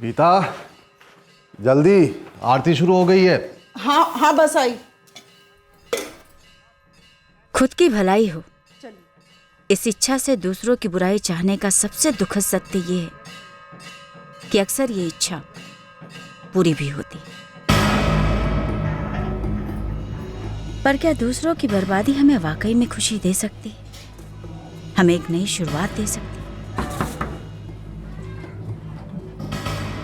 गीता जल्दी, आरती शुरू हो गई है। हाँ हाँ बस आई। खुद की भलाई हो, इस इच्छा से दूसरों की बुराई चाहने का सबसे दुखद सत्य ये है कि अक्सर ये इच्छा पूरी भी होती है। पर क्या दूसरों की बर्बादी हमें वाकई में खुशी दे सकती है? हमें एक नई शुरुआत दे सकती है?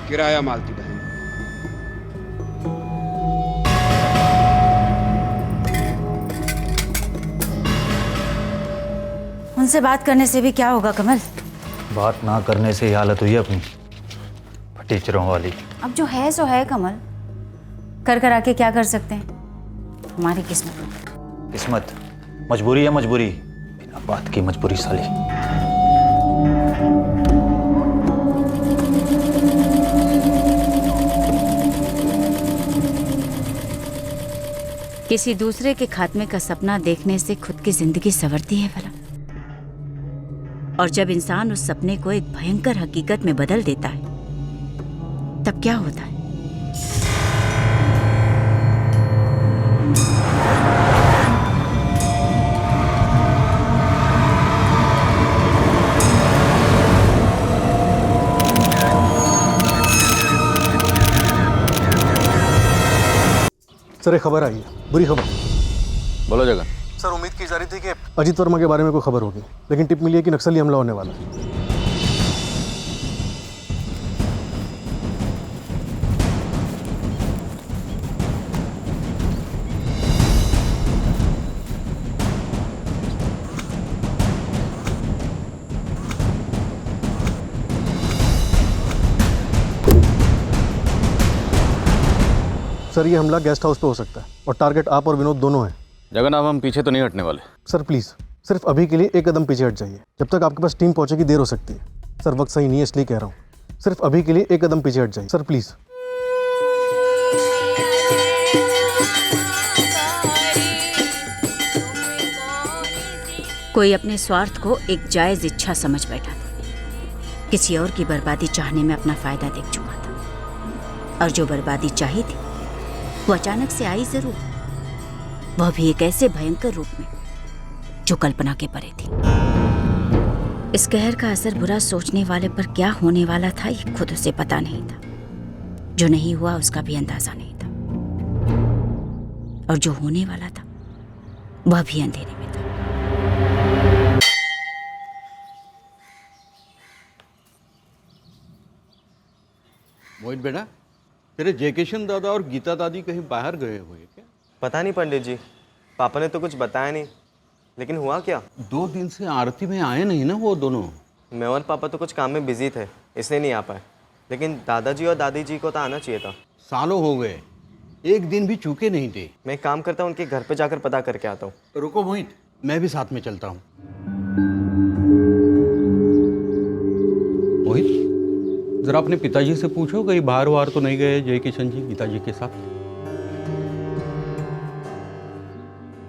किराया मालती बहन। उनसे बात करने से भी क्या होगा कमल? बात ना करने से ही हालत हुई है अपनी टीचरों वाली। अब जो है सो है कमल, कर कर आके क्या कर सकते हैं? हमारी किस्मत। किस्मत? मजबूरी है मजबूरी, बिना बात की मजबूरी साली। किसी दूसरे के खात्मे का सपना देखने से खुद की जिंदगी संवरती है भला? और जब इंसान उस सपने को एक भयंकर हकीकत में बदल देता है तब क्या होता है? सर एक खबर आई है, बुरी खबर। बोलो जगन। सर उम्मीद की जा रही थी कि अजीत वर्मा के बारे में कोई खबर होगी, लेकिन टिप मिली है कि नक्सली हमला होने वाला है। सर ये हमला गेस्ट हाउस पे हो सकता है और टारगेट आप और विनोद दोनों हैं। जगन अब हम पीछे तो नहीं हटने वाले। सर प्लीज़ सिर्फ अभी के लिए एक कदम पीछे हट जाइए। जब तक आपके पास टीम पहुंचेगी देर हो सकती है। सर वक्त सही नहीं है इसलिए कह रहा हूँ। सिर्फ अभी के लिए एक कदम पीछे हट जाइए सर प्लीज़। कोई अपने स्वार्थ को एक जायज इच्छा समझ बैठा था। किसी और की बर्बादी चाहने में अपना फायदा देख चुका था। और जो बर्बादी चाही थी वो अचानक से आई जरूर, वह भी एक ऐसे भयंकर रूप में जो कल्पना के परे थी। इस कहर का असर बुरा सोचने वाले पर क्या होने वाला था ये खुद उसे पता नहीं था। जो नहीं हुआ उसका भी अंदाजा नहीं था, और जो होने वाला था वह भी अंधेरे में था। मोहित बेटा, तेरे जयकिशन दादा और गीता दादी कहीं बाहर गए हुए क्या? पता नहीं पंडित जी, पापा ने तो कुछ बताया नहीं। लेकिन हुआ क्या? 2 दिन से आरती में आए नहीं ना वो दोनों। मैं और पापा तो कुछ काम में बिजी थे इसलिए नहीं आ पाए, लेकिन दादाजी और दादी जी को तो आना चाहिए था। सालों हो गए, एक दिन भी चूके नहीं थे। मैं काम करता हूँ, उनके घर पे जाकर पता करके आता हूँ। रुको मोहित, मैं भी साथ में चलता हूँ। मोहित, जरा अपने पिताजी से पूछो कहीं बाहर वार तो नहीं गए जयकिशन जी गीता जी के साथ।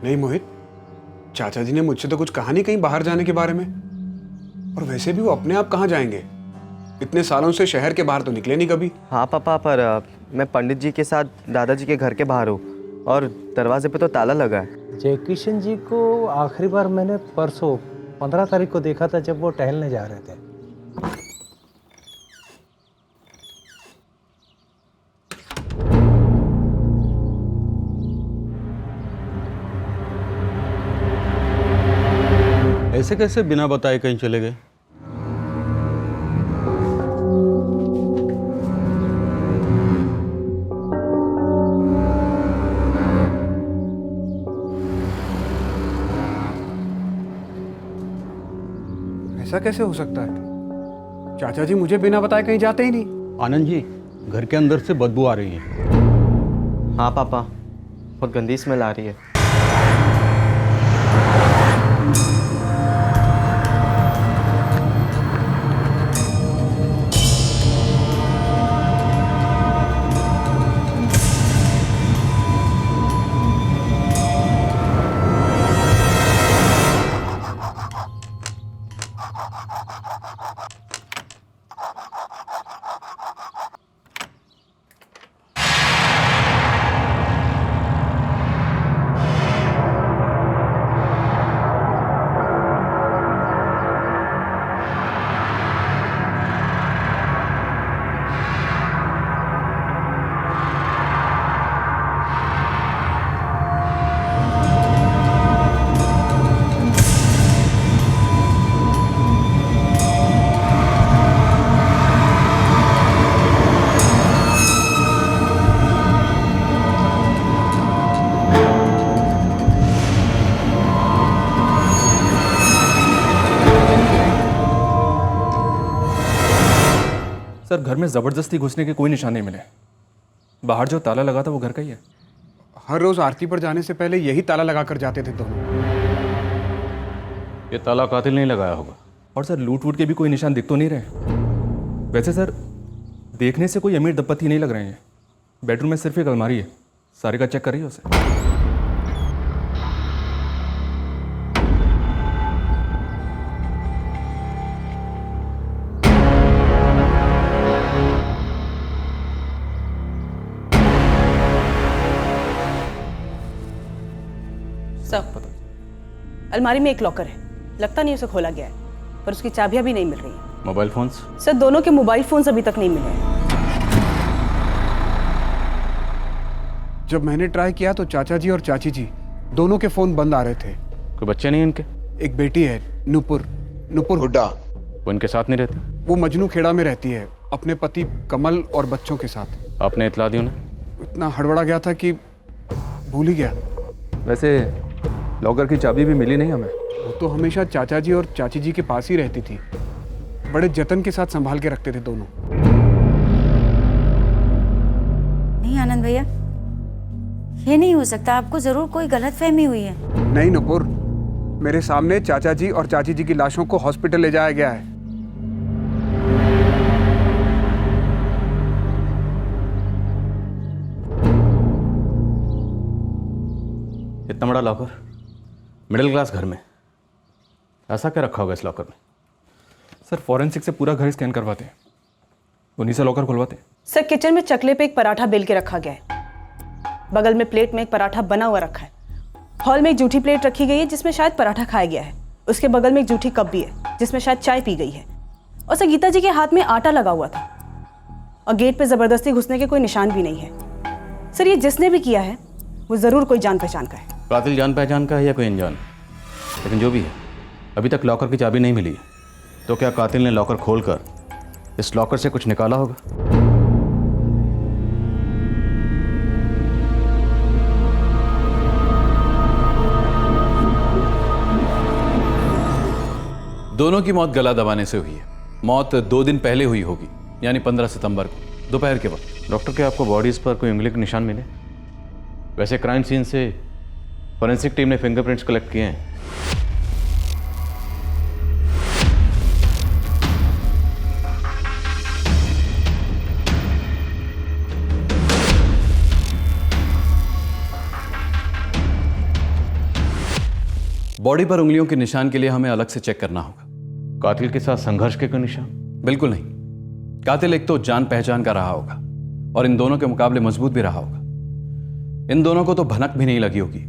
नहीं मोहित, चाचा जी ने मुझसे तो कुछ कहा नहीं कहीं बाहर जाने के बारे में। और वैसे भी वो अपने आप कहाँ जाएंगे? इतने सालों से शहर के बाहर तो निकले नहीं कभी। हाँ पापा, पर मैं पंडित जी के साथ दादाजी के घर के बाहर हूँ और दरवाजे पे तो ताला लगा है। जयकिशन जी को आखिरी बार मैंने परसों 15 तारीख को देखा था जब वो टहलने जा रहे थे। ऐसे कैसे बिना बताए कहीं चले गए? ऐसा कैसे हो सकता है? चाचा जी मुझे बिना बताए कहीं जाते ही नहीं। आनंद जी, घर के अंदर से बदबू आ रही है। हाँ पापा, बहुत गंदी स्मेल आ रही है। सर घर में ज़बरदस्ती घुसने के कोई निशान नहीं मिले। बाहर जो ताला लगा था वो घर का ही है। हर रोज आरती पर जाने से पहले यही ताला लगा कर जाते थे दोनों। ये ताला कातिल नहीं लगाया होगा। और सर लूट वूट के भी कोई निशान दिख तो नहीं रहे। वैसे सर देखने से कोई अमीर दंपति नहीं लग रहे हैं। बेडरूम में सिर्फ एक अलमारी है, सारे का चेक करिए उसे। सर अलमारी में एक लॉकर है, लगता नहीं उसे खोला गया है, पर उसकी चाबियां भी नहीं मिल रही हैं। Mobile phones? सर दोनों के मोबाइल फोन्स अभी तक नहीं मिले हैं। जब मैंने ट्राई किया तो चाचा जी और चाची जी दोनों के फोन बंद आ रहे थे। कोई बच्चे नहीं इनके? एक बेटी है नुपुर हुड्डा, वो इनके साथ नहीं रहती? वो मजनू खेड़ा में रहती है अपने पति कमल और बच्चों के साथ। आपने इतला दी उन्हें? इतना हड़बड़ा गया था कि भूल ही गया। वैसे लॉकर की चाबी भी मिली नहीं हमें। वो तो हमेशा चाचा जी और चाची जी के पास ही रहती थी, बड़े जतन के साथ संभाल के रखते थे दोनों। नहीं आनंद भैया, ये नहीं हो सकता, आपको जरूर कोई गलतफहमी हुई है। नहीं नुपुर, मेरे सामने चाचा जी और चाची जी की लाशों को हॉस्पिटल ले जाया गया है। इतना बड़ा लॉकर, मिडिल क्लास घर में, ऐसा क्या रखा होगा इस लॉकर में? सर फॉरेंसिक से पूरा घर स्कैन करवाते हैं, उन्हीं से लॉकर खुलवाते हैं। सर किचन में चकले पे एक पराठा बेल के रखा गया है, बगल में प्लेट में एक पराठा बना हुआ रखा है, हॉल में एक जूठी प्लेट रखी गई है जिसमें शायद पराठा खाया गया है, उसके बगल में एक जूठी कप भी है जिसमें शायद चाय पी गई है, और सर गीता जी के हाथ में आटा लगा हुआ था, और गेट पे जबरदस्ती घुसने के कोई निशान भी नहीं है। सर ये जिसने भी किया है वो जरूर कोई जान पहचान का है। कातिल जान पहचान का है या कोई अनजान? लेकिन जो भी है, अभी तक लॉकर की चाबी नहीं मिली है, तो क्या कातिल ने लॉकर खोलकर इस लॉकर से कुछ निकाला होगा? दोनों की मौत गला दबाने से हुई है। मौत 2 दिन पहले हुई होगी, यानी 15 सितंबर को दोपहर के वक्त। डॉक्टर, क्या आपको बॉडीज पर कोई उंगली के निशान मिले? वैसे क्राइम सीन से फॉरेंसिक टीम ने फिंगरप्रिंट्स कलेक्ट किए हैं। बॉडी पर उंगलियों के निशान के लिए हमें अलग से चेक करना होगा। कातिल के साथ संघर्ष के कोई निशान? बिल्कुल नहीं। कातिल एक तो जान पहचान का रहा होगा और इन दोनों के मुकाबले मजबूत भी रहा होगा। इन दोनों को तो भनक भी नहीं लगी होगी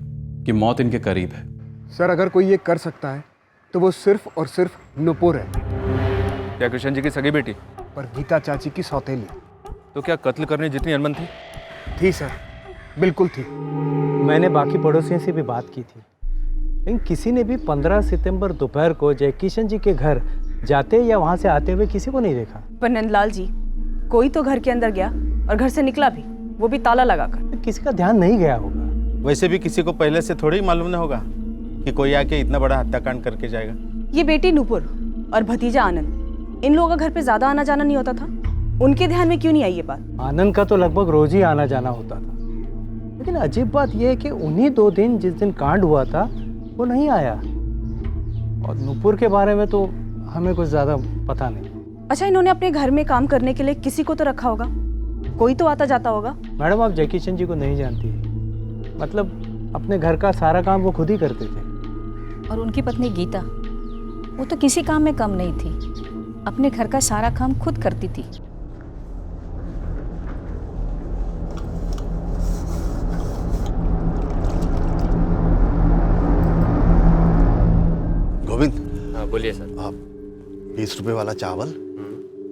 कि मौत इनके करीब है। सर अगर कोई ये कर सकता है तो वो सिर्फ और सिर्फ नुपुर है। क्या कृष्ण जी की सगी बेटी? पर गीता चाची की सौतेली। तो क्या कत्ल करने जितनी अनबन थी? थी सर, बिल्कुल थी। मैंने बाकी पड़ोसियों से भी बात की थी, लेकिन किसी ने भी 15 सितंबर दोपहर को जयकिशन जी के घर जाते या वहाँ से आते हुए किसी को नहीं देखा। पर नंदलाल जी, कोई तो घर के अंदर गया और घर से निकला भी, वो भी ताला लगाकर। किसी का ध्यान नहीं गया होगा। वैसे भी किसी को पहले से थोड़ी मालूम नहीं होगा कि कोई आके इतना बड़ा हत्याकांड करके जाएगा। ये बेटी नुपुर और भतीजा आनंद, इन लोगों का घर पे ज्यादा आना जाना नहीं होता था, उनके ध्यान में क्यों नहीं आई ये बात? आनंद का तो लगभग रोज ही आना जाना होता था, लेकिन अजीब बात यह है कि उन्हीं 2 दिन जिस दिन कांड हुआ था वो नहीं आया, और नुपुर के बारे में तो हमें कुछ ज्यादा पता नहीं। अच्छा, इन्होंने अपने घर में काम करने के लिए किसी को तो रखा होगा, कोई तो आता जाता होगा। मैडम आप जयकिशन जी को नहीं जानती, मतलब अपने घर का सारा काम वो खुद ही करते थे। और उनकी पत्नी गीता, वो तो किसी काम में कम नहीं थी, अपने घर का सारा काम खुद करती थी। गोविंद। हाँ बोलिए सर। आप 20 रुपए वाला चावल,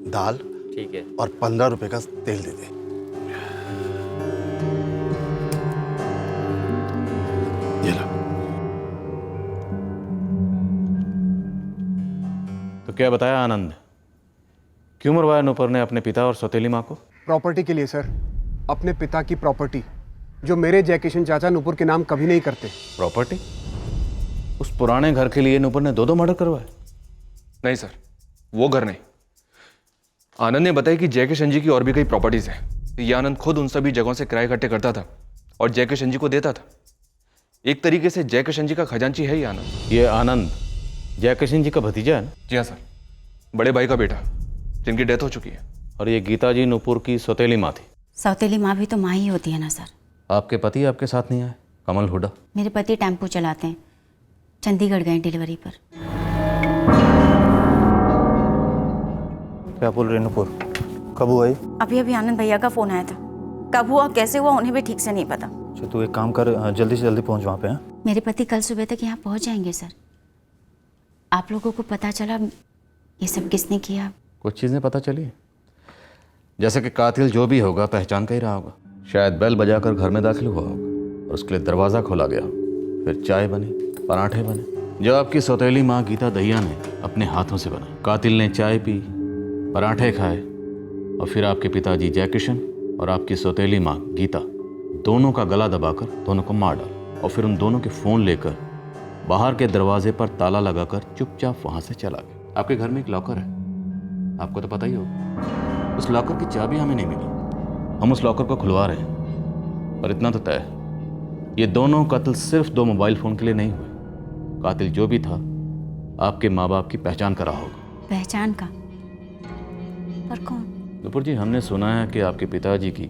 दाल, ठीक है, और 15 रुपए का तेल दे दे। ये लो। तो क्या बताया आनंद, क्यों मरवाया नुपुर ने अपने पिता और सौतेली माँ को? प्रॉपर्टी के लिए सर, अपने पिता की प्रॉपर्टी जो मेरे जयकिशन चाचा नुपुर के नाम कभी नहीं करते। प्रॉपर्टी? उस पुराने घर के लिए नुपुर ने 2 मर्डर करवाए? नहीं सर, वो घर नहीं, आनंद ने बताया कि जयकिशन जी की और भी कई प्रॉपर्टीज हैं। ये आनंद खुद उन सभी जगहों से किराए इकट्ठे करता था और जयकिशन जी को देता था। एक तरीके से जयकिशन जी का खजांची है ये आनंद। ये आनंद जयकिशन जी का भतीजा है ना? जी हाँ सर, बड़े भाई का बेटा जिनकी डेथ हो चुकी है। और ये गीता जी नूपुर की सौतेली माँ थी। सौतेली माँ भी तो माँ ही होती है ना सर। आपके पति आपके साथ नहीं आए? कमल हुड्डा? मेरे पति टेम्पो चलाते हैं, चंडीगढ़ गए डिलीवरी पर। क्या बोल रहे नूपुर? कब हुआ ये? अभी अभी आनंद भैया का फ़ोन आया था। कब हुआ कैसे हुआ उन्हें भी ठीक से नहीं पता। अच्छा तू एक काम कर, जल्दी से जल्दी पहुंच वहाँ पे। हाँ मेरे पति कल सुबह तक यहाँ पहुँच जाएंगे सर। आप लोगों को पता चला ये सब किसने किया? कुछ चीज़ें पता चली, जैसे कि कातिल जो भी होगा पहचान का ही रहा होगा। शायद बेल बजाकर घर में दाखिल हुआ होगा और उसके लिए दरवाज़ा खोला गया, फिर चाय बनी, पराठे बने जो आपकी सौतेली माँ गीता दहिया ने अपने हाथों से बनाई। कातिल ने चाय पी, पराठे खाए और फिर आपके पिताजी जयकिशन और आपकी सौतेली माँ गीता दोनों का गला दबाकर दोनों को मार डाला और फिर उन दोनों के फ़ोन लेकर बाहर के दरवाजे पर ताला लगाकर चुपचाप वहाँ से चला गया। आपके घर में एक लॉकर है, आपको तो पता ही होगा। उस लॉकर की चाबी हमें नहीं मिली, हम उस लॉकर को खुलवा रहे हैं। पर इतना तो तय है, ये दोनों कत्ल सिर्फ 2 मोबाइल फ़ोन के लिए नहीं हुए। कातिल जो भी था आपके माँ बाप की पहचान करा होगा। पहचान का? पर कौन? नुपुर जी, हमने सुना है कि आपके पिताजी की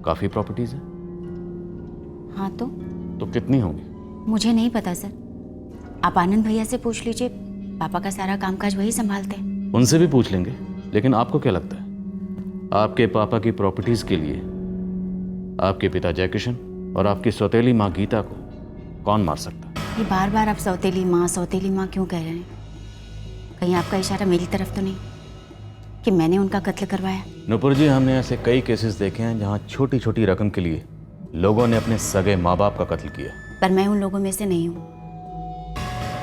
काफ़ी प्रॉपर्टीज़ हैं। हाँ तो कितनी होंगी? मुझे नहीं पता सर, आप आनंद भैया से पूछ लीजिए। पापा का सारा कामकाज वही संभालते हैं। उनसे भी पूछ लेंगे, लेकिन आपको क्या लगता है आपके पापा की प्रॉपर्टीज़ के लिए आपके पिता जयकिशन और आपकी सौतेली माँ गीता को कौन मार सकता है? ये बार बार आप सौतेली माँ क्यों कह रहे हैं? कहीं आपका इशारा मेरी तरफ तो नहीं कि मैंने उनका कत्ल करवाया? नुपुर जी, हमने ऐसे कई केसेस देखे हैं जहाँ छोटी छोटी रकम के लिए लोगों ने अपने सगे माँ बाप का कत्ल किया। पर मैं उन लोगों में से नहीं हूँ।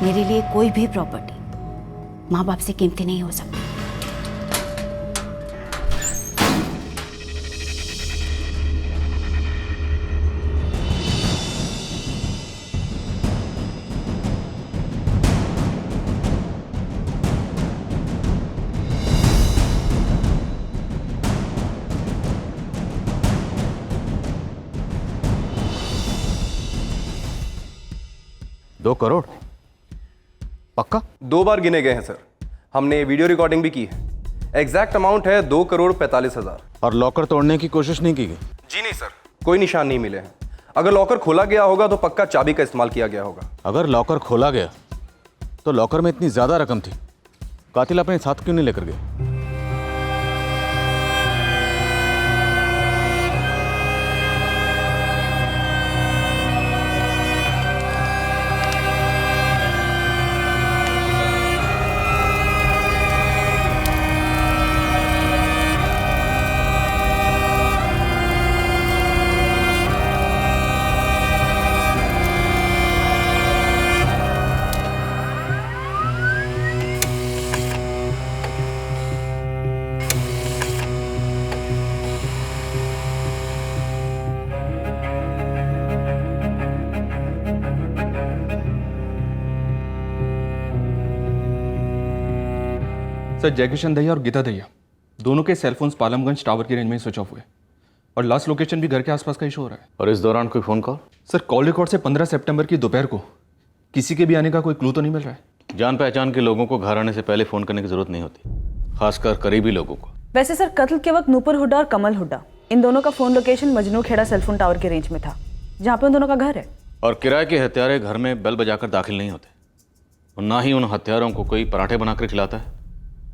मेरे लिए कोई भी प्रॉपर्टी माँ बाप से कीमती नहीं हो सकती। दो करोड़ पक्का? 2 बार गिने गए हैं सर, हमने वीडियो रिकॉर्डिंग भी की है। एग्जैक्ट अमाउंट है 2,45,00,000। और लॉकर तोड़ने की कोशिश नहीं की गई? जी नहीं सर, कोई निशान नहीं मिले हैं। अगर लॉकर खोला गया होगा तो पक्का चाबी का इस्तेमाल किया गया होगा। अगर लॉकर खोला गया तो लॉकर में इतनी ज्यादा रकम थी, कातिल अपने साथ क्यों नहीं लेकर गए? सर, जयकिशन दहिया और गीता दहिया दोनों के सेलफोन्स पालमगंज टावर की रेंज में स्विच ऑफ हुए और लास्ट लोकेशन भी घर के आसपास का ही शो हो रहा है। और इस दौरान कोई phone call? Sir, call record से 15 सितंबर की दोपहर को किसी के भी आने का कोई क्लू तो नहीं मिल रहा है। जान पहचान के लोगों को घर आने से पहले फोन करने की जरूरत नहीं होती, खासकर करीबी लोगों को। वैसे सर, कत्ल के वक्त नूपुर हुड्डा और कमल हुड्डा, इन दोनों का phone location Majnu Khera cellphone tower के रेंज में था, जहाँ पे उन दोनों का घर है। और किराए के हत्यारे घर में बेल बजाकर दाखिल नहीं होते, और ना ही उन हत्यारों को कोई पराठे बनाकर खिलाता है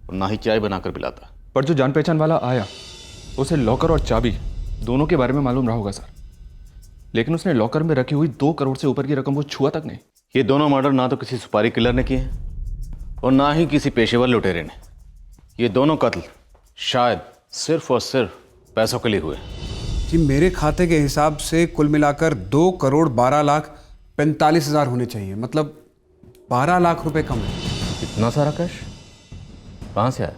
और ना ही चाय बनाकर पिलाता है। पर जो जान पहचान वाला आया उसे लॉकर और चाबी दोनों के बारे में मालूम रहा होगा सर, लेकिन उसने लॉकर में रखी हुई 2 करोड़ से ऊपर की रकम वो छुआ तक नहीं। ये दोनों मर्डर ना तो किसी सुपारी किलर ने किए हैं और ना ही किसी पेशेवर लुटेरे ने। ये दोनों कत्ल शायद सिर्फ और सिर्फ पैसों के लिए हुए। जी, मेरे खाते के हिसाब से कुल मिलाकर 2,12,45,000 होने चाहिए, मतलब 12 लाख रुपए कम है। इतना सारा कैश कहाँ से आया?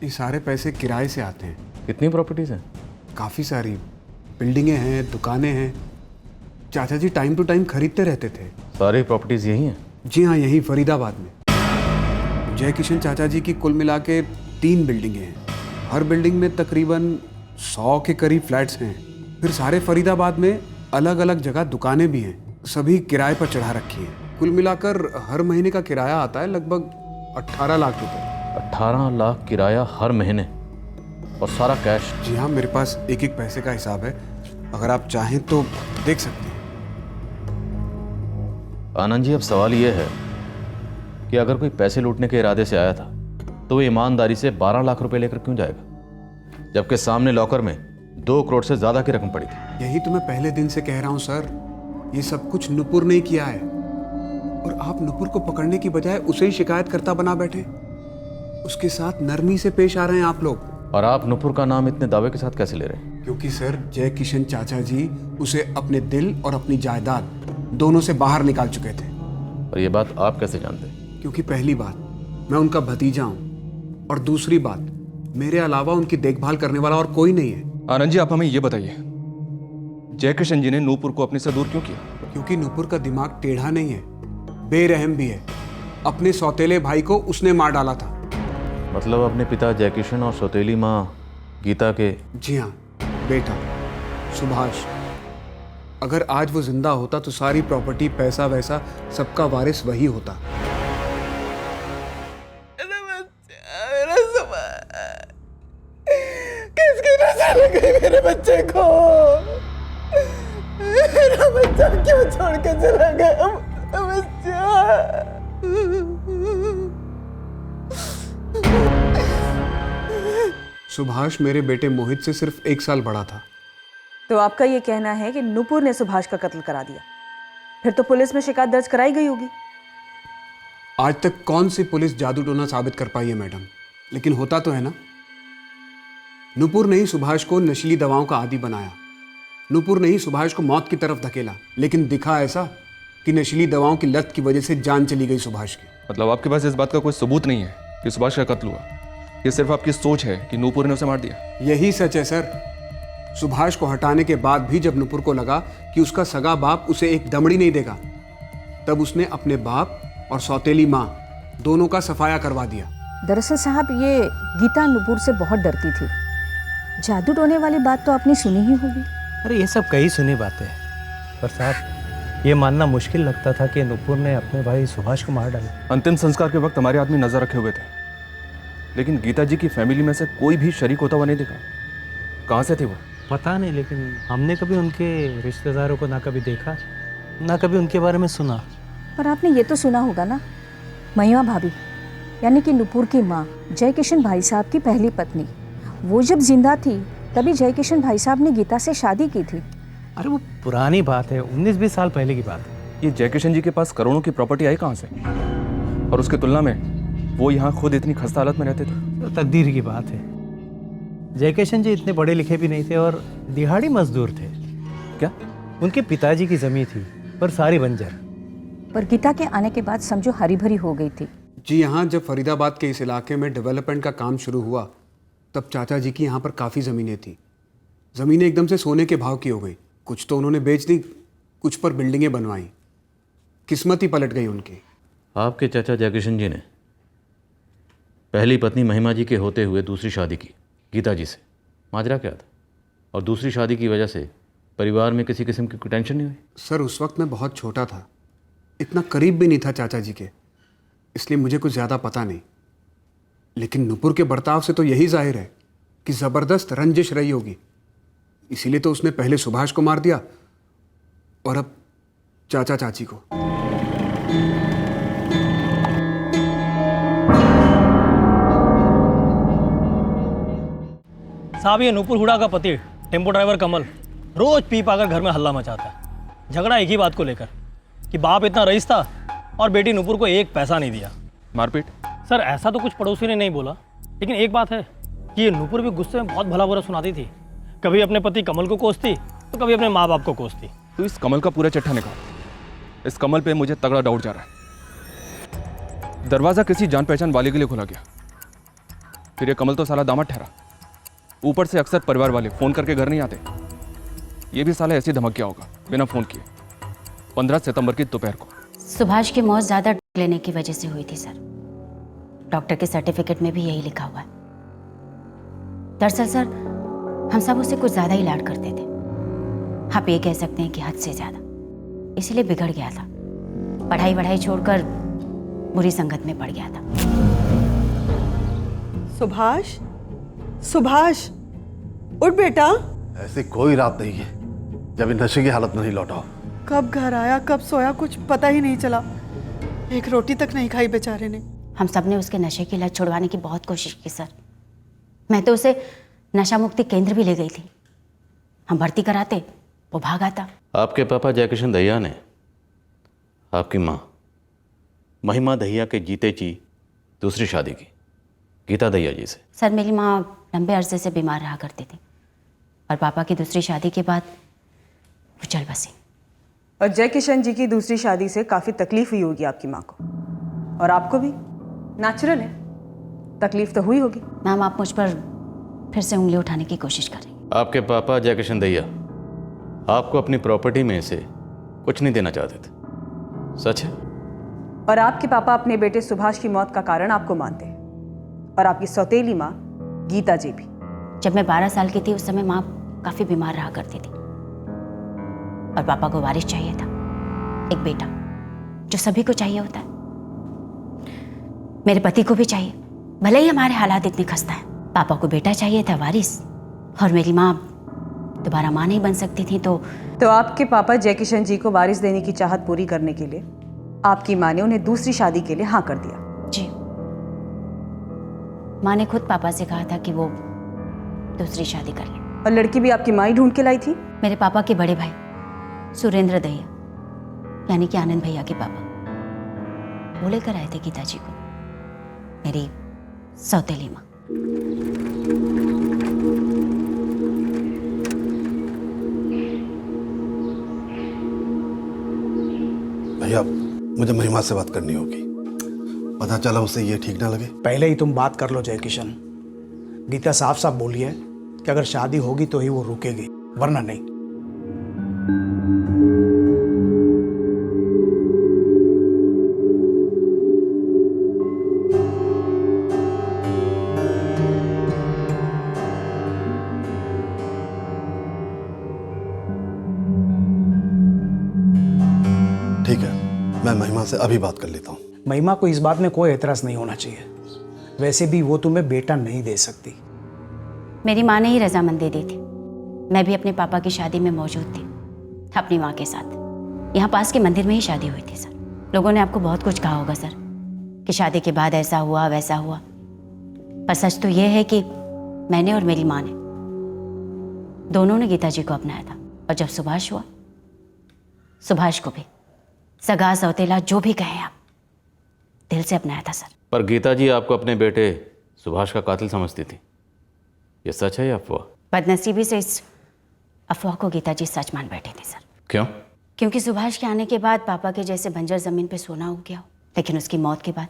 ये सारे पैसे किराए से आते हैं। कितनी प्रॉपर्टीज हैं? काफ़ी सारी बिल्डिंगें हैं, दुकानें हैं। चाचा जी टाइम टू टाइम खरीदते रहते थे। सारी प्रॉपर्टीज यही हैं? जी हाँ, यहीं फरीदाबाद में। जयकिशन चाचा जी की कुल मिला के 3 बिल्डिंगें हैं। हर बिल्डिंग में तकरीबन 100 के करीब फ्लैट्स हैं। फिर सारे फरीदाबाद में अलग अलग जगह दुकानें भी हैं, सभी किराए पर चढ़ा रखी हैं। कुल मिलाकर हर महीने का किराया आता है लगभग 18 लाख रुपए। 18 लाख किराया हर महीने और सारा कैश? जी हाँ, मेरे पास एक एक पैसे का हिसाब है, अगर आप चाहें तो देख सकते हैं। आनंद जी, अब सवाल ये है कि अगर कोई पैसे लूटने के इरादे से आया था तो वो ईमानदारी से 12 लाख रुपए लेकर क्यों जाएगा, जबकि सामने लॉकर में 2 करोड़ से ज्यादा की रकम पड़ी थी? यही तो मैं पहले दिन से कह रहा हूँ सर, ये सब कुछ नुपुर ने किया है और आप नुपुर को पकड़ने की बजाय उसे ही शिकायत करता बना बैठे। उसके साथ नरमी से पेश आ रहे हैं आप लोग। और आप नुपुर का नाम इतने दावे के साथ कैसे ले रहे हैं? क्योंकि सर जय किशन चाचा जी उसे अपने दिल और अपनी जायदाद दोनों से बाहर निकाल चुके थे। और ये बात आप कैसे जानते हैं? क्योंकि पहली बात, मैं उनका भतीजा हूँ और दूसरी बात, मेरे अलावा उनकी देखभाल करने वाला और कोई नहीं है। आनंद जी, आप हमें ये बताइए, जयकिशन जी ने नूपुर को अपने से दूर क्यों किया? क्योंकि नूपुर का दिमाग टेढ़ा नहीं है, बेरहम भी है। अपने सौतेले भाई को उसने मार डाला था। मतलब अपने पिता जयकिशन और सौतेली माँ गीता के? जी हाँ, बेटा सुभाष। अगर आज वो जिंदा होता तो सारी प्रॉपर्टी, पैसा वैसा सबका वारिस वही होता। किसकी नजर लग गई मेरे बच्चे को? मेरा बच्चा क्यों छोड़ के चला गया? बच्चा सुभाष मेरे बेटे मोहित से सिर्फ 1 साल बड़ा था। तो आपका ये कहना है कि नुपुर ने सुभाष का कत्ल करा दिया? फिर तो पुलिस में शिकायत दर्ज कराई गई होगी। आज तक कौन सी पुलिस जादू टोना साबित कर पाई है मैडम, लेकिन होता तो है ना। नुपुर ने ही सुभाष को नशीली दवाओं का आदी बनाया। नुपुर ने ही सुभाष को मौत की तरफ धकेला, लेकिन दिखा ऐसा कि नशीली दवाओं की लत की वजह से जान चली गई सुभाष की। मतलब आपके पास इस बात का कोई सबूत नहीं है कि सुभाष का कत्ल हुआ? ये सिर्फ आपकी सोच है कि नूपुर ने उसे मार दिया? यही सच है सर। सुभाष को हटाने के बाद भी जब नुपुर को लगा कि उसका सगा बाप उसे एक दमड़ी नहीं देगा, तब उसने अपने बाप और सौतेली माँ दोनों का सफाया करवा दिया। दरअसल साहब, ये गीता नुपुर से बहुत डरती थी। जादू टोने वाली बात तो आपने सुनी ही होगी। अरे ये सब कई सुनी बातें हैं, पर साहब ये मानना मुश्किल लगता था कि नुपुर ने अपने भाई सुभाष को मार डाला। अंतिम संस्कार के वक्त हमारे आदमी नजर रखे हुए थे, लेकिन गीता जी की फैमिली में से कोई भी शरीक होता हुआ नहीं दिखा। कहाँ से थे वो? पता नहीं, लेकिन हमने कभी उनके रिश्तेदारों को ना कभी देखा, ना कभी उनके बारे में सुना। पर आपने ये तो सुना होगा ना, महिमा भाभी यानी कि नुपुर की माँ जयकिशन भाई साहब की पहली पत्नी, वो जब जिंदा थी तभी जयकिशन भाई साहब ने गीता से शादी की थी। अरे वो पुरानी बात है, 19-20 साल पहले की बात है। ये जयकिशन जी के पास करोड़ों की प्रॉपर्टी आई कहाँ से? और उसकी तुलना में वो यहाँ खुद इतनी खस्ता हालत में रहते थे। तो तकदीर की बात है। जयकिशन जी इतने पढ़े लिखे भी नहीं थे और दिहाड़ी मजदूर थे। क्या? उनके पिताजी की जमीन थी पर सारी बंजर। पर गीता के आने के बाद समझो हरी भरी हो गई थी। जी यहाँ जब फरीदाबाद के इस इलाके में डेवलपमेंट का काम शुरू हुआ तब चाचा जी की यहाँ पर काफ़ी ज़मीनें थी। ज़मीनें एकदम से सोने के भाव की हो गई। कुछ तो उन्होंने बेच दी, कुछ पर बिल्डिंगें बनवाई। किस्मत ही पलट गई उनकी। आपके चाचा जयकिशन जी ने पहली पत्नी महिमा जी के होते हुए दूसरी शादी की गीता जी से। माजरा क्या था? और दूसरी शादी की वजह से परिवार में किसी किस्म की कोई टेंशन नहीं हुई? सर उस वक्त मैं बहुत छोटा था, इतना करीब भी नहीं था चाचा जी के, इसलिए मुझे कुछ ज़्यादा पता नहीं। लेकिन नुपुर के बर्ताव से तो यही जाहिर है कि ज़बरदस्त रंजिश रही होगी, इसीलिए तो उसने पहले सुभाष को मार दिया और अब चाचा चाची को। साहब ये नुपुर हुडा का पति टेम्पो ड्राइवर कमल रोज पी पाकर घर में हल्ला मचाता है। झगड़ा एक ही बात को लेकर कि बाप इतना रईस था और बेटी नुपुर को एक पैसा नहीं दिया। मारपीट? सर ऐसा तो कुछ पड़ोसी ने नहीं बोला, लेकिन एक बात है कि ये नुपुर भी गुस्से में बहुत भला बुरा सुनाती थी। कभी अपने पति कमल को कोसती तो कभी अपने माँ बाप को कोसती। तो इस कमल का पूरा चिट्ठा निकाल। इस कमल पे मुझे तगड़ा डाउट जा रहा है। दरवाज़ा किसी जान पहचान वाले के लिए खुला गया, फिर ये कमल तो साला दामाद ठहरा। ऊपर से अक्सर परिवार वाले फ़ोन करके घर नहीं आते। ये भी साला ऐसे धमक गया होगा बिना फ़ोन किए 15 सितंबर की दोपहर को। सुभाष की मौत ज़्यादा लेने की वजह से हुई थी सर। डॉक्टर के सर्टिफिकेट में भी यही लिखा हुआ है। दरअसल सर, हम सब उससे कुछ ज़्यादा ही लाड करते थे। आप ये कह सकते हैं कि हद से ज़्यादा। इसीलिए बिगड़ गया था, पढ़ाई छोड़कर बुरी संगत में पड़ गया था। सुभाष, सुभाष, उठ बेटा। ऐसी कोई रात नहीं है जब इन नशे की हालत में नहीं लौटा हो। कब घर आया, कब सोया, कुछ पता ही नहीं चला। एक रोटी तक नहीं खाई बेचारे ने। हम सब ने उसके नशे की लत छुड़वाने की बहुत कोशिश की सर। मैं तो उसे नशा मुक्ति केंद्र भी ले गई थी। हम भर्ती कराते, वो भाग आता। आपके पापा जयकिशन दहिया ने आपकी माँ महिमा दहिया के जीते जी दूसरी शादी की गीता दहिया जी से। सर, मेरी माँ लंबे अरसे से बीमार रहा करती थी और पापा की दूसरी शादी के बाद वो चल बसी। और जयकिशन जी की दूसरी शादी से काफ़ी तकलीफ हुई होगी आपकी माँ को, और आपको भी। नेचुरल है, तकलीफ तो हुई होगी। मैम, आप मुझ पर फिर से उंगली उठाने की कोशिश कर रही हैं। आपके पापा जयकिशन दहिया आपको अपनी प्रॉपर्टी में से कुछ नहीं देना चाहते थे, सच है? और आपके पापा अपने बेटे सुभाष की मौत का कारण आपको मानते हैं, और आपकी सौतेली माँ गीता जी भी। जब मैं 12 साल की थी उस समय माँ काफ़ी बीमार रहा करती थी और पापा को वारिस चाहिए था, एक बेटा, जो सभी को चाहिए होता है। मेरे पति को भी चाहिए, भले ही हमारे हालात इतने खस्ता हैं। पापा को बेटा चाहिए था वारिस, और मेरी माँ दोबारा माँ नहीं बन सकती थी। तो आपके पापा जयकिशन जी को वारिस देने की चाहत पूरी करने के लिए आपकी माँ ने उन्हें दूसरी शादी के लिए हाँ कर दिया। जी, माँ ने खुद पापा से कहा था कि वो दूसरी शादी कर ले। और लड़की भी आपकी माँ ही ढूंढ के लाई थी? मेरे पापा के बड़े भाई सुरेंद्र दहिया, यानी कि आनंद भैया के पापा, वो लेकर आए थे गीता जी को, मेरी सौतेली माँ। भैया, मुझे महिमा से बात करनी होगी। पता चला उसे ये ठीक ना लगे। पहले ही तुम बात कर लो जयकिशन। गीता साफ साफ बोली है कि अगर शादी होगी तो ही वो रुकेगी, वरना नहीं। ठीक है, मैं महिमा से अभी बात कर लेता हूँ। महिमा को इस बात में कोई एतराज नहीं होना चाहिए। वैसे भी वो तुम्हें बेटा नहीं दे सकती। मेरी माँ ने ही रजामंदी दी थी। मैं भी अपने पापा की शादी में मौजूद थी, अपनी माँ के साथ। यहाँ पास के मंदिर में ही शादी हुई थी सर। लोगों ने आपको बहुत कुछ कहा होगा सर, कि शादी के बाद ऐसा हुआ वैसा हुआ, पर सच तो ये है कि मैंने और मेरी माँ ने दोनों ने गीता जी को अपनाया था। और जब सुभाष हुआ, सुभाष को भी सगा सौतेला जो भी कहें आप, दिल से अपनाया था सर। पर गीता जी आपको अपने बेटे सुभाष का कातिल समझती थी, ये सच है या अफवाह? बदनसीबी से इस अफवाह को गीता जी सच मान बैठे थे सर। क्यों? क्योंकि सुभाष के आने के बाद पापा के जैसे बंजर जमीन पे सोना उग गया हो, लेकिन उसकी मौत के बाद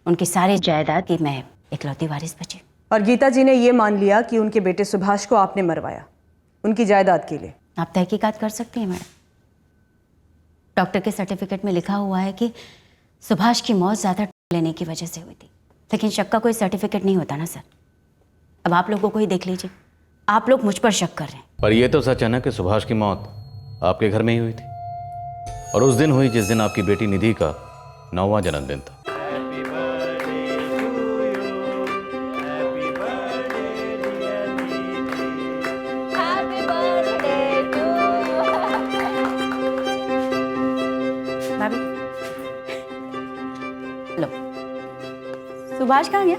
उनकी सारी जायदाद की मैं इकलौती वारिस बची। और गीता जी ने ये मान लिया कि उनके बेटे सुभाष को आपने मरवाया उनकी जायदाद के लिए। आप तहकीकात कर सकती हैं मैडम। डॉक्टर के सर्टिफिकेट में लिखा हुआ है कि सुभाष की मौत ज़्यादा लेने की वजह से हुई थी, लेकिन शक का कोई सर्टिफिकेट नहीं होता ना सर। अब आप लोगों को ही देख लीजिए, आप लोग मुझ पर शक कर रहे हैं। पर यह तो सच है ना कि सुभाष की मौत आपके घर में ही हुई थी, और उस दिन हुई जिस दिन आपकी बेटी निधि का 9वां जन्मदिन था। भाभी लो, सुभाष कहाँ गया?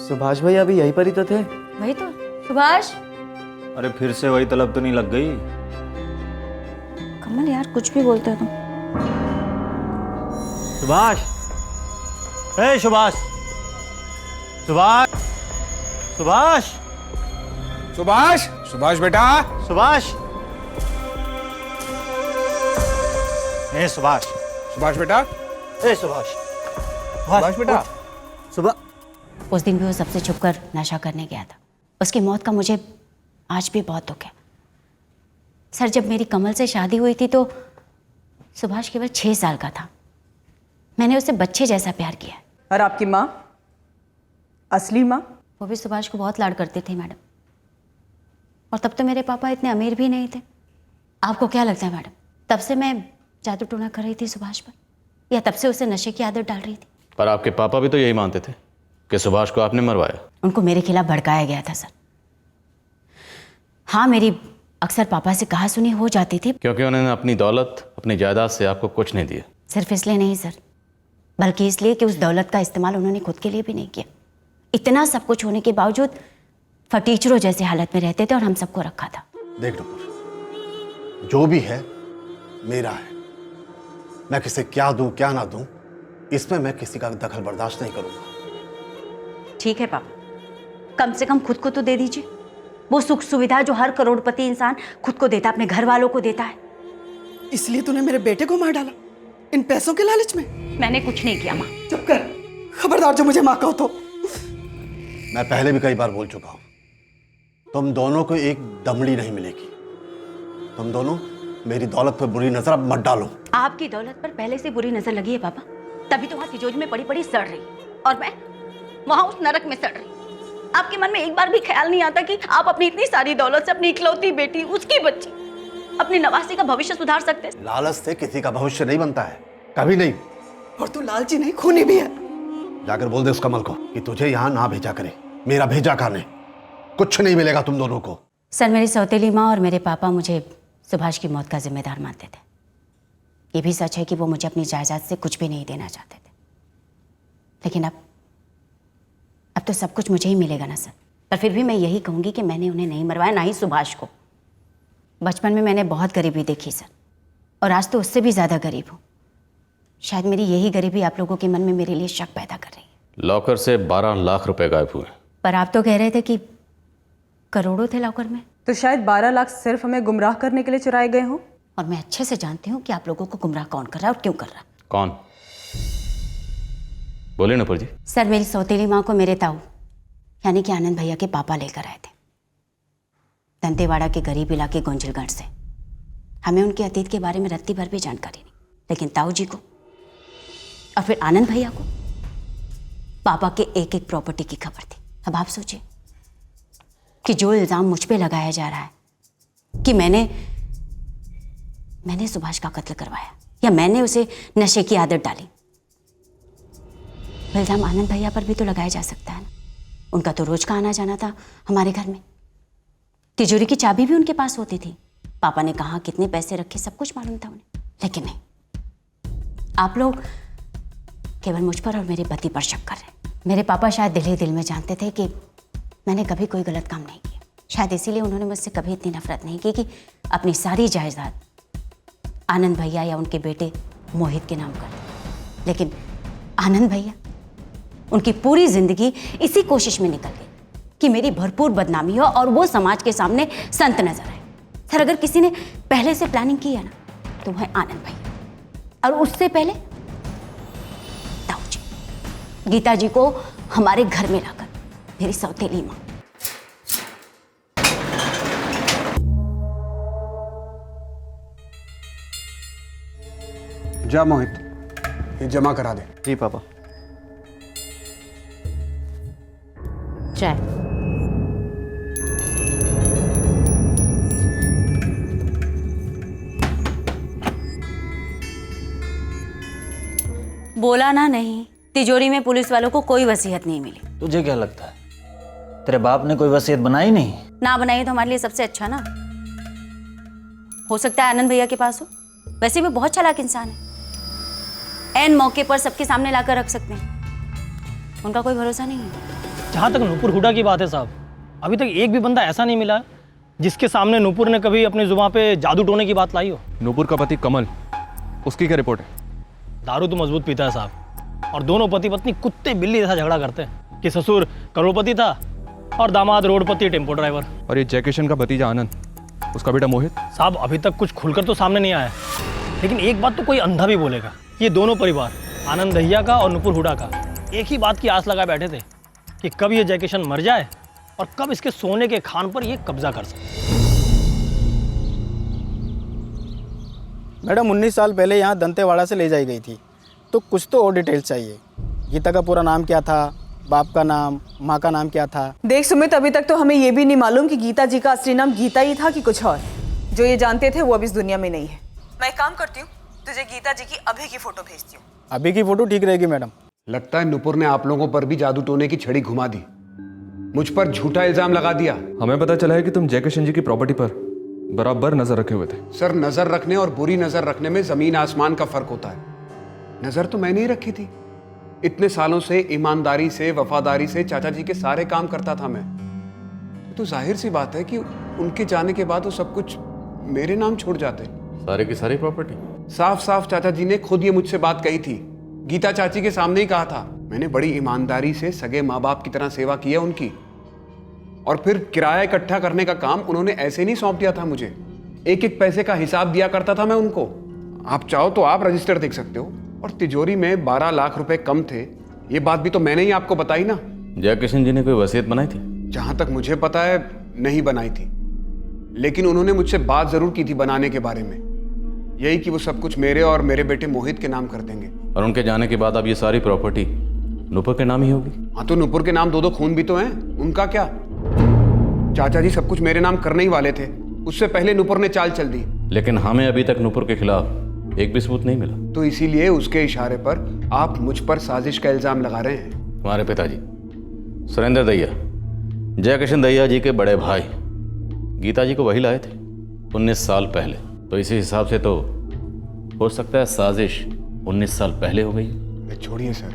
सुभाष भाई अभी यहीं पर ही तो थे। वही तो, सुभाष। अरे फिर से वही तलब तो नहीं लग गई? कमल यार, कुछ भी बोलते हो तुम। सुभाष, हे सुभाष, सुभाष, सुभाष, सुभाष, सुभाष बेटा, सुभाष, हे सुभाष, सुभाष बेटा, हे सुभाष, सुभाष बेटा। सुबह उस दिन भी वो सबसे छुपकर नशा करने गया था। उसकी मौत का मुझे आज भी बहुत दुख है सर। जब मेरी कमल से शादी हुई थी तो सुभाष केवल 6 साल का था। मैंने उसे बच्चे जैसा प्यार किया। और आपकी माँ, असली माँ? वो भी सुभाष को बहुत लाड करते थे मैडम। और तब तो मेरे पापा इतने अमीर भी नहीं थे। आपको क्या लगता है मैडम, तब से मैं जादू टोना कर रही थी सुभाष पर, या तब से उसे नशे की आदत डाल रही थी? पर आपके पापा भी तो यही मानते थे कि सुभाष को आपने मरवाया। उनको मेरे खिलाफ भड़काया गया था सर। हाँ, मेरी अक्सर पापा से कहा सुनी हो जाती थी। क्योंकि उन्होंने अपनी दौलत, अपनी जायदाद से आपको कुछ नहीं दिया। सिर्फ इसलिए नहीं सर, बल्कि इसलिए कि उस दौलत का इस्तेमाल उन्होंने खुद के लिए भी नहीं किया। इतना सब कुछ होने के बावजूद फटीचरों जैसी हालत में रहते थे और हम सबको रखा था। देख नुपुर, जो भी है मेरा है। मैं किसे क्या दूं क्या ना दूं, इसमें मैं किसी का दखल बर्दाश्त नहीं करूंगा। ठीक है पापा, कम से कम खुद को तो दे दीजिए वो सुख सुविधा जो हर करोड़पति इंसान खुद को देता, अपने घर वालों को देता है। इसलिए तूने मेरे बेटे को मार डाला इन पैसों के लालच में? मैंने कुछ नहीं किया माँ। चुप कर, खबरदार जो मुझे माँ कहो तो। मैं पहले भी कई बार बोल चुका हूं, तुम दोनों को एक दमड़ी नहीं मिलेगी। तुम दोनों मेरी दौलत पर बुरी नजर अब मत डालो। आपकी दौलत पर पहले से बुरी नजर लगी है पापा, तभी तो वहां तिजोरी में पड़ी पड़ी सड़ रही और मैं वहां उस नरक में सड़ रही। आपके मन में एक बार भी ख्याल नहीं आता कि आप अपनी इतनी सारी दौलत से अपनी इकलौती बेटी, उसकी बच्ची, अपनी नवासी का भविष्य सुधार सकते हैं? लालच से किसी का भविष्य नहीं बनता है, कभी नहीं। और तू लालची नहीं, खूनी भी है। जाकर बोल दे उस कमल को कि तुझे यहाँ ना भेजा करे, मेरा भेजा खाने। कुछ नहीं मिलेगा तुम दोनों को। सर, मेरी सौतेली माँ और मेरे पापा मुझे सुभाष की मौत का जिम्मेदार मानते थे। ये भी सच है कि वो मुझे अपनी जायदाद से कुछ भी नहीं देना चाहते थे। लेकिन अब तो सब कुछ मुझे ही मिलेगा ना सर। पर फिर भी मैं यही कहूँगी कि मैंने उन्हें नहीं मरवाया, ना ही सुभाष को। बचपन में मैंने बहुत गरीबी देखी सर, और आज तो उससे भी ज़्यादा गरीब हूँ। शायद मेरी यही गरीबी आप लोगों के मन में मेरे लिए शक पैदा कर रही है। लॉकर से 12 लाख रुपए गायब हुए। पर आप तो कह रहे थे कि करोड़ों थे लॉकर में। तो शायद 12 लाख सिर्फ हमें गुमराह करने के लिए चुराए गए हों। और मैं अच्छे से जानती हूँ कि आप लोगों को गुमराह कौन कर रहा है और क्यों कर रहा है। कौन? बोले नुपुर जी। सर, मेरी सौतेली माँ को मेरे ताऊ यानी कि आनंद भैया के पापा लेकर आए थे दंतेवाड़ा के गरीब इलाके गोंजलगढ़ से। हमें उनके अतीत के बारे में रत्ती भर भी जानकारी नहीं, लेकिन ताऊ जी को और फिर आनंद भैया को पापा के एक एक प्रॉपर्टी की खबर थी। अब आप सोचिए कि जो इल्जाम मुझ पे लगाया जा रहा है कि मैंने सुभाष का कत्ल करवाया या मैंने उसे नशे की आदत डाली, इल्जाम आनंद भैया पर भी तो लगाया जा सकता है ना। उनका तो रोज का आना जाना था हमारे घर में। तिजोरी की चाबी भी उनके पास होती थी। पापा ने कहा कितने पैसे रखे सब कुछ मालूम था उन्हें। लेकिन नहीं, आप लोग केवल मुझ पर और मेरे पति पर शक कर रहे हैं। मेरे पापा शायद दिल ही दिल में जानते थे कि मैंने कभी कोई गलत काम नहीं किया। शायद इसीलिए उन्होंने मुझसे कभी इतनी नफरत नहीं की कि अपनी सारी जायदाद आनंद भैया या उनके बेटे मोहित के नाम कर दी। लेकिन आनंद भैया उनकी पूरी जिंदगी इसी कोशिश में निकल गई कि मेरी भरपूर बदनामी हो और वो समाज के सामने संत नजर आए। सर, अगर किसी ने पहले से प्लानिंग की है ना तो वह आनंद भैया, और उससे पहले ताऊ जी, गीता जी को हमारे घर में लाकर मेरी सौतेली माँ। जा मोहित, ये जमा करा दे। जी पापा। चाय। बोला ना नहीं, तिजोरी में पुलिस वालों को कोई वसीयत नहीं मिली। तुझे क्या लगता है तेरे बाप ने कोई वसीयत बनाई नहीं? ना बनाई तो हमारे लिए सबसे अच्छा ना। हो सकता है आनंद भैया के पास हो, वैसे भी बहुत चालाक इंसान है। ऐन मौके पर सबके सामने लाकर रख सकते हैं, उनका कोई भरोसा नहीं है। जहाँ तक नूपुर हुडा की बात है साहब, अभी तक एक भी बंदा ऐसा नहीं मिला जिसके सामने नूपुर ने कभी अपनी जुबान पे जादू टोने की बात लाई हो। नूपुर का पति कमल, उसकी क्या रिपोर्ट है? दारू तो मजबूत पीता है साहब, और दोनों पति पत्नी कुत्ते बिल्ली जैसा झगड़ा करते हैं कि ससुर करोड़पति था और दामाद रोडपति टेम्पो ड्राइवर। और ये जयकिशन का भतीजा आनंद, उसका बेटा मोहित? साहब अभी तक कुछ खुलकर तो सामने नहीं आया, लेकिन एक बात तो कोई अंधा भी बोलेगा, ये दोनों परिवार आनंद दहिया का और नूपुर हुडा का एक ही बात की आस लगाए बैठे थे कि कब ये जयकिशन मर जाए और कब इसके सोने के खान पर ये कब्जा कर सके। मैडम 19 साल पहले यहाँ दंतेवाड़ा से ले जाई गई थी, तो कुछ तो और डिटेल्स चाहिए। गीता का पूरा नाम क्या था, बाप का नाम, माँ का नाम क्या था। देख सुमित, अभी तक तो हमें ये भी नहीं मालूम कि गीता जी का असली नाम गीता ही था कि कुछ और। जो ये जानते थे वो अब इस दुनिया में नहीं है। मैं एक काम करती हूँ, तुझे गीता जी की अभी की फोटो भेजती हूँ। अभी की फोटो ठीक रहेगी मैडम। लगता है नुपुर ने आप लोगों पर भी जादू टोने की छड़ी घुमा दी, मुझ पर झूठा इल्जाम लगा दिया। हमें पता चला है कि तुम जयकिशन जी की प्रॉपर्टी पर बराबर नजर रखे हुए थे। सर, नजर रखने और बुरी नजर रखने में जमीन आसमान का फर्क होता है। नजर तो मैंने ही रखी थी। इतने सालों से ईमानदारी से, वफादारी से चाचा जी के सारे काम करता था मैं। तो जाहिर सी बात है कि उनके जाने के बाद वो सब कुछ मेरे नाम छोड़ जाते। सारे की सारी प्रॉपर्टी? साफ साफ चाचा जी ने खुद ये मुझसे बात कही थी, गीता चाची के सामने ही कहा था। मैंने बड़ी ईमानदारी से सगे माँ बाप की तरह सेवा की है उनकी। और फिर किराया इकट्ठा करने का काम उन्होंने ऐसे नहीं सौंप दिया था मुझे। एक एक पैसे का हिसाब दिया करता था मैं उनको। आप चाहो तो आप रजिस्टर देख सकते हो। और तिजोरी में 12 लाख रुपए कम थे, ये बात भी तो मैंने ही आपको बताई ना। जयकिशन जी ने कोई वसीयत बनाई थी? जहां तक मुझे पता है नहीं बनाई थी, लेकिन उन्होंने मुझसे बात जरूर की थी बनाने के बारे में। यही कि वो सब कुछ मेरे और मेरे बेटे मोहित के नाम कर देंगे। और उनके जाने के बाद अब ये सारी प्रॉपर्टी नुपुर के नाम ही होगी? हाँ, तो नुपुर के नाम 2-2 खून भी तो हैं, उनका क्या। चाचा जी सब कुछ मेरे नाम करने ही वाले थे, उससे पहले नुपुर ने चाल चल दी। लेकिन हमें अभी तक नुपुर के खिलाफ एक भी सबूत नहीं मिला। तो इसीलिए उसके इशारे पर आप मुझ पर साजिश का इल्जाम लगा रहे हैं। हमारे पिताजी सुरेंद्र दैया, जयकिशन दैया जी के बड़े भाई, गीता जी को वही लाए थे 19 साल पहले। तो इसी हिसाब से तो हो सकता है साजिश 19 साल पहले हो गई। छोड़िए सर,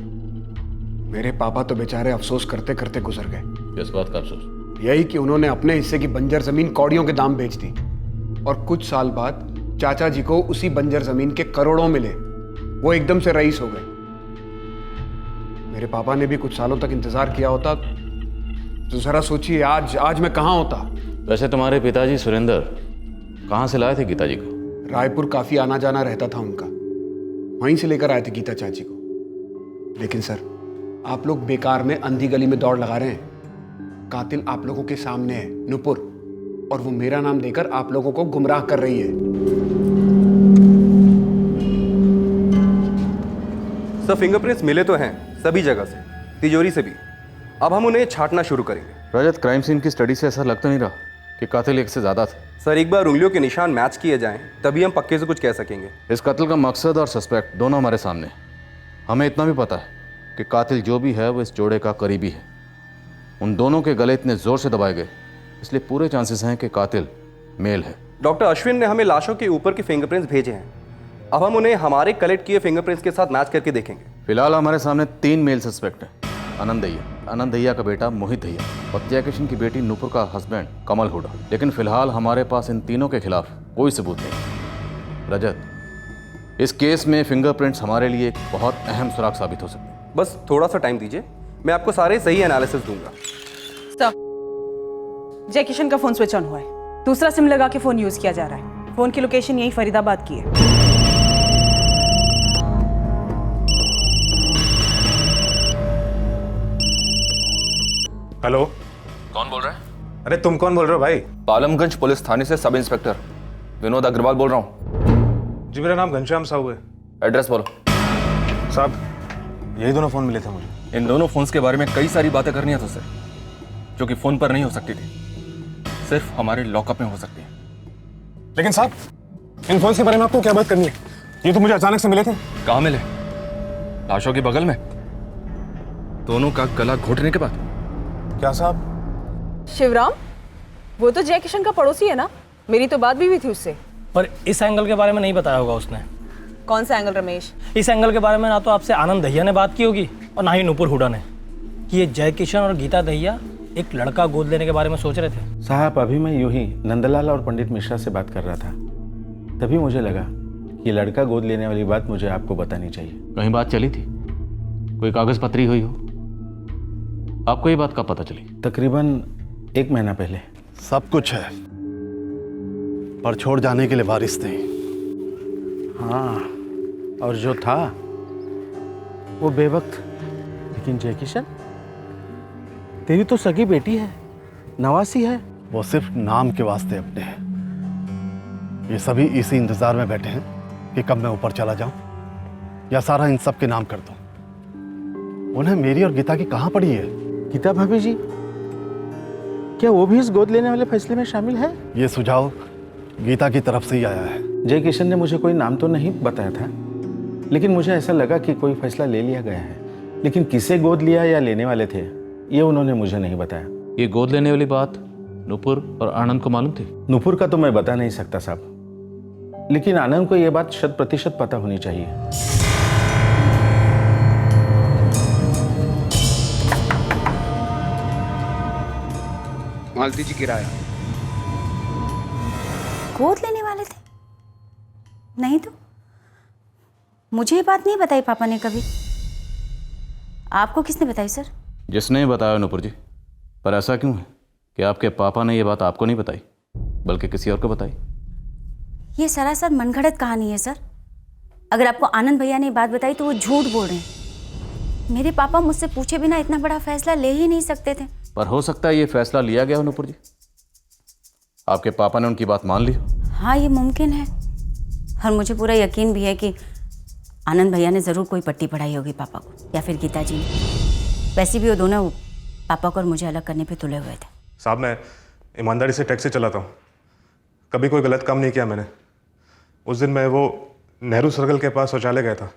मेरे पापा तो बेचारे अफसोस करते करते गुजर गए। किस बात का अफसोस? यही कि उन्होंने अपने हिस्से की बंजर जमीन कौड़ियों के दाम बेच दी, और कुछ साल बाद चाचा जी को उसी बंजर जमीन के करोड़ों मिले। वो एकदम से रईस हो गए। मेरे पापा ने भी कुछ सालों तक इंतजार किया होता तो जरा सोचिए आज मैं कहाँ होता। वैसे तुम्हारे पिताजी सुरेंद्र कहाँ से लाए थे गीता जी को? रायपुर काफी आना जाना रहता था उनका, वहीं से लेकर आए थे गीता चाची को। लेकिन सर, आप लोग बेकार में अंधी गली में दौड़ लगा रहे हैं। कातिल आप लोगों के सामने है, नुपुर, और वो मेरा नाम देकर आप लोगों को गुमराह कर रही है। सब फिंगरप्रिंट्स मिले तो हैं सभी जगह से, तिजोरी से भी। अब हम उन्हें छांटना शुरू करेंगे। रजत, क्राइम सीन की स्टडी से ऐसा लग तो नहीं रहा कि कातिल एक से ज्यादा थे? सर, एक बार उंगलियों के निशान मैच किए जाएं तभी हम पक्के से कुछ कह सकेंगे। इस कत्ल का मकसद और सस्पेक्ट दोनों हमारे सामने। हमें इतना भी पता है कि कातिल जो भी है वो इस जोड़े का करीबी है। उन दोनों के गले इतने जोर से दबाए गए, इसलिए पूरे चांसेस हैं कि कातिल मेल है। डॉक्टर अश्विन ने हमें लाशों के ऊपर के फिंगरप्रिंट्स भेजे हैं। अब हम उन्हें हमारे कलेक्ट किए फिंगरप्रिंट्स के साथ मैच करके देखेंगे। फिलहाल हमारे सामने 3 मेल सस्पेक्ट हैं। आनंद दैया का बेटा मोहित दैया और जयकिशन की बेटी नुपुर का हस्बैंड कमल हुडा। लेकिन फिलहाल हमारे पास इन तीनों के खिलाफ कोई सबूत नहीं। रजत, इस केस में फिंगरप्रिंट्स हमारे लिए एक बहुत अहम सुराग साबित हो सकते हैं। बस थोड़ा सा टाइम दीजिए, मैं आपको सारे सही एनालिसिस दूंगा। सर, जयकिशन का फोन स्विच ऑन हुआ है। दूसरा सिम लगा के फोन यूज किया जा रहा है। फोन की लोकेशन यही फरीदाबाद की है। हेलो, कौन बोल रहा है? अरे तुम कौन बोल रहे हो भाई? पालमगंज पुलिस थाने से सब इंस्पेक्टर विनोद अग्रवाल बोल रहा हूँ। जी, मेरा नाम घनश्याम साहू है। एड्रेस बोलो। साहब, यही दोनों फोन मिले थे मुझे। इन दोनों फोन्स के बारे में कई सारी बातें करनी है तुझसे, जो कि फोन पर नहीं हो सकती थी, सिर्फ हमारे लॉकअप में हो सकती है। लेकिन साहब, इन फोन्स के बारे में आपको क्या बात करनी है? ये तो मुझे अचानक से मिले थे। कहाँ मिले? लाशों के बगल में, दोनों का गला घोटने के बाद। क्या साहब? शिवराम, वो तो जयकिशन का पड़ोसी है ना? मेरी तो बात भी हुई थी उससे। पर इस एंगल के बारे में नहीं बताया होगा उसने। कौन सा एंगल रमेश? इस एंगल के बारे में ना तो आपसे आनंद दहिया ने बात की होगी और ना ही नुपुर हुडा ने, कि ये जयकिशन और गीता दहिया एक लड़का गोद लेने के बारे में सोच रहे थे। साहब, अभी मैं यूं ही नंदलाल और पंडित मिश्रा से बात कर रहा था, तभी मुझे लगा कि लड़का गोद लेने वाली बात मुझे आपको बतानी चाहिए। कहीं बात चली थी? कोई कागज पत्री हुई हो? आपको ये बात कब पता चली? तकरीबन 1 महीना पहले। सब कुछ है, पर छोड़ जाने के लिए वारिस नहीं। हाँ, और जो था वो बेवक्त। लेकिन जयकिशन, तेरी तो सगी बेटी है, नवासी है। वो सिर्फ नाम के वास्ते अपने हैं। ये सभी इसी इंतजार में बैठे हैं कि कब मैं ऊपर चला जाऊं या सारा इन सब के नाम कर दूं। उन्हें मेरी और गीता की कहाँ पड़ी है? गीता भाभी जी, क्या वो भी इस गोद लेने वाले फैसले में शामिल है? ये सुझाव गीता की तरफ से ही आया है। जय किशन ने मुझे कोई नाम तो नहीं बताया था, लेकिन मुझे ऐसा लगा कि कोई फैसला ले लिया गया है। लेकिन किसे गोद लिया या लेने वाले थे, ये उन्होंने मुझे नहीं बताया। ये गोद लेने वाली बात नुपुर और आनंद को मालूम थी? नुपुर का तो मैं बता नहीं सकता साहब, लेकिन आनंद को यह बात 100% पता होनी चाहिए। मालती जी किराया। गोद लेने वाले थे? नहीं तो मुझे ये बात नहीं बताई पापा ने कभी। आपको किसने बताई सर? जिसने बताया नुपुर जी। पर ऐसा क्यों है कि आपके पापा ने ये बात आपको नहीं बताई बल्कि किसी और को बताई? ये सरासर मनगढ़ंत कहानी है सर। अगर आपको आनंद भैया ने बात बताई तो वो झूठ बोल रहे हैं। मेरे पापा मुझसे पूछे बिना इतना बड़ा फैसला ले ही नहीं सकते थे। पर हो सकता है ये फैसला लिया गया हो नुपुर जी, आपके पापा ने उनकी बात मान ली हो। हाँ, ये मुमकिन है और मुझे पूरा यकीन भी है कि आनंद भैया ने ज़रूर कोई पट्टी पढ़ाई होगी पापा को या फिर गीता जी ने। वैसे भी वो दोनों पापा को और मुझे अलग करने पे तुले हुए थे। साहब, मैं ईमानदारी से टैक्सी चलाता हूँ, कभी कोई गलत काम नहीं किया मैंने। उस दिन मैं वो नेहरू सर्कल के पास शौचालय गया था,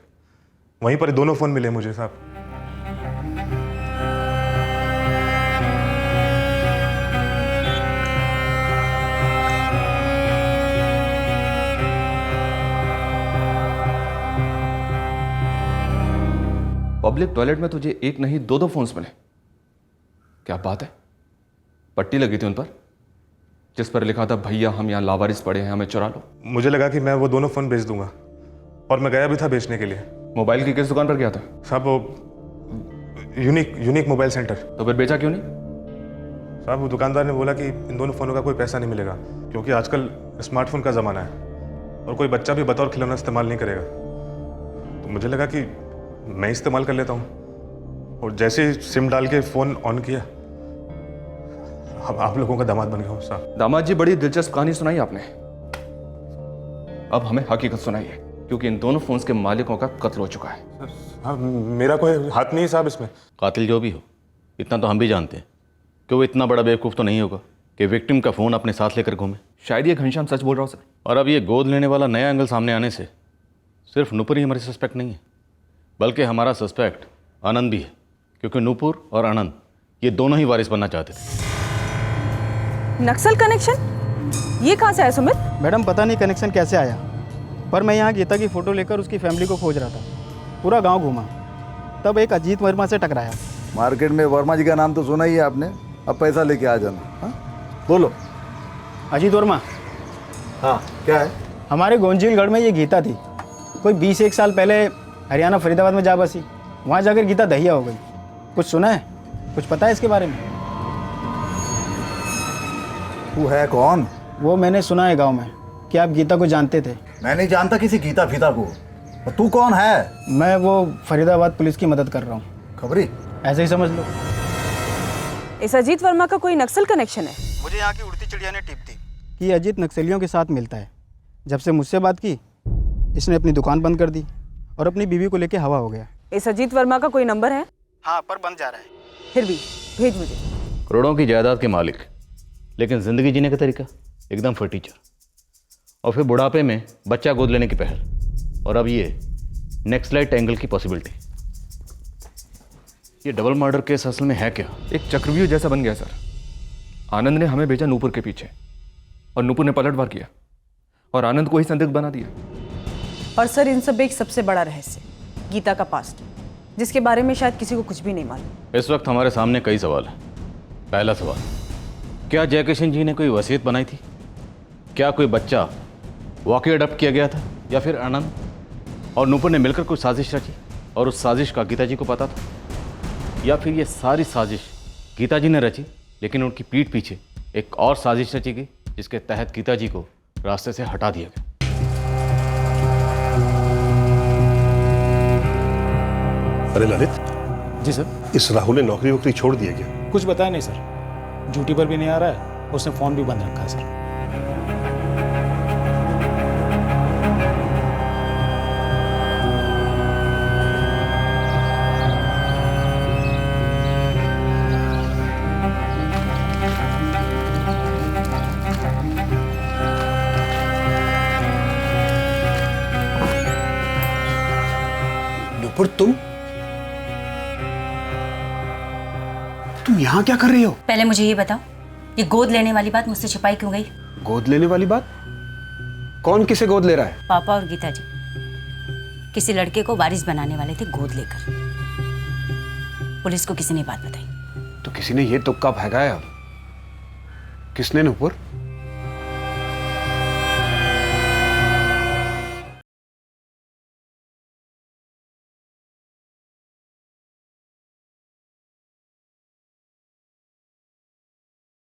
वहीं पर दोनों फ़ोन मिले मुझे साहब। पब्लिक टॉयलेट में तुझे एक नहीं दो फोन्स मिले? क्या बात है? पट्टी लगी थी उन पर जिस पर लिखा था भैया हम यहाँ लावारिस पड़े हैं, हमें चुरा लो। मुझे लगा कि मैं वो दोनों फ़ोन बेच दूंगा और मैं गया भी था बेचने के लिए। मोबाइल की किस दुकान पर गया था? साहब वो यूनिक मोबाइल सेंटर। तो फिर बेचा क्यों नहीं? साहब वो दुकानदार ने बोला कि इन दोनों फ़ोनों का कोई पैसा नहीं मिलेगा क्योंकि आजकल स्मार्टफोन का ज़माना है और कोई बच्चा भी बतौर खिलौना इस्तेमाल नहीं करेगा। तो मुझे लगा कि मैं इस्तेमाल कर लेता हूँ और जैसे ही सिम डाल के फ़ोन ऑन किया, अब आप लोगों का दामाद बन गया हूँ साहब। दामाद जी, बड़ी दिलचस्प कहानी सुनाई आपने। अब हमें हकीकत सुनाइए क्योंकि इन दोनों फोन्स के मालिकों का कत्ल हो चुका है। साहब मेरा कोई हाथ नहीं है साहब इसमें। कातिल जो भी हो, इतना तो हम भी जानते हैं कि वो इतना बड़ा बेवकूफ़ तो नहीं होगा कि विक्टिम का फ़ोन अपने साथ लेकर घूमे। शायद ये घनश्याम सच बोल रहा हो सर। और अब ये गोद लेने वाला नया एंगल सामने आने से सिर्फ नुपुर ही हमारी सस्पेक्ट नहीं है, बल्कि हमारा सस्पेक्ट आनंद भी है, क्योंकि नुपुर और आनंद ये दोनों ही वारिस बनना चाहते थे। नक्सल कनेक्शन ये कहाँ से आया सुमित? मैडम पता नहीं कनेक्शन कैसे आया, पर मैं यहाँ गीता की फ़ोटो लेकर उसकी फैमिली को खोज रहा था। पूरा गांव घूमा, तब एक अजीत वर्मा से टकराया। मार्केट में वर्मा जी का नाम तो सुना ही है आपने, अब पैसा लेके आ जाना। हाँ बोलो। अजीत वर्मा? हाँ क्या है? हमारे गोंजीलगढ़ में ये गीता थी, कोई 20-1 साल पहले हरियाणा फरीदाबाद में जा बसी। वहाँ जाकर गीता दहिया हो गई। कुछ सुना है, कुछ पता है इसके बारे में? तू है कौन? वो मैंने सुना है गांव में कि आप गीता को जानते थे। मैं नहीं जानता किसी गीता फीता को। और तू कौन है? मैं वो फरीदाबाद पुलिस की मदद कर रहा हूँ। खबरी? ऐसे ही समझ लो। इस अजीत वर्मा का कोई नक्सल कनेक्शन है? मुझे यहाँ की उड़ती चिड़िया ने टिप दी कि ये अजीत नक्सलियों के साथ मिलता है। जब से मुझसे बात की, इसने अपनी दुकान बंद कर दी और अपनी बीवी को लेके हवा हो गया। इस अजीत वर्मा का कोई नंबर है? हाँ, पर बंद जा रहा है। फिर भी भेज मुझे। करोड़ों की जायदाद के मालिक, लेकिन ज़िंदगी जीने का तरीका एकदम फटीचर। और फिर बुढ़ापे में बच्चा गोद लेने की पहल, और अब ये नेक्स्ट एंगल की पॉसिबिलिटी। ये डबल मर्डर केस असल में है क्या? एक चक्रव्यूह जैसा बन गया सर। आनंद ने हमें भेजा नूपुर के पीछे और नूपुर ने पलटवार किया और आनंद को ही संदिग्ध बना दिया। और सर इन सब एक सबसे बड़ा रहस्य, गीता का पास्ट, जिसके बारे में शायद किसी को कुछ भी नहीं मालूम। इस वक्त हमारे सामने कई सवाल हैं। पहला सवाल, क्या जयकिशन जी ने कोई वसीयत बनाई थी? क्या कोई बच्चा वाकई अडॉप्ट किया गया था, या फिर आनंद और नूपुर ने मिलकर कोई साजिश रची और उस साजिश का गीता जी को पता था? या फिर ये सारी साजिश गीता जी ने रची लेकिन उनकी पीठ पीछे एक और साजिश रची गई जिसके तहत गीता जी को रास्ते से हटा दिया गया? अरे ललित। जी सर। इस राहुल ने नौकरी वोकरी छोड़ दी है क्या? कुछ बताया नहीं सर, ड्यूटी पर भी नहीं आ रहा है, उसने फ़ोन भी बंद रखा है सर। नुपुर तुम यहाँ क्या कर रही हो? पहले मुझे ये बताओ, ये गोद लेने वाली बात मुझसे छिपाई क्यों गई? गोद लेने वाली बात? कौन किसे गोद ले रहा है? पापा और गीता जी किसी लड़के को वारिस बनाने वाले थे गोद लेकर। पुलिस को किसी ने बात बताई। तो किसी ने ये तुक्का फेंका है अब। किसने नुपुर?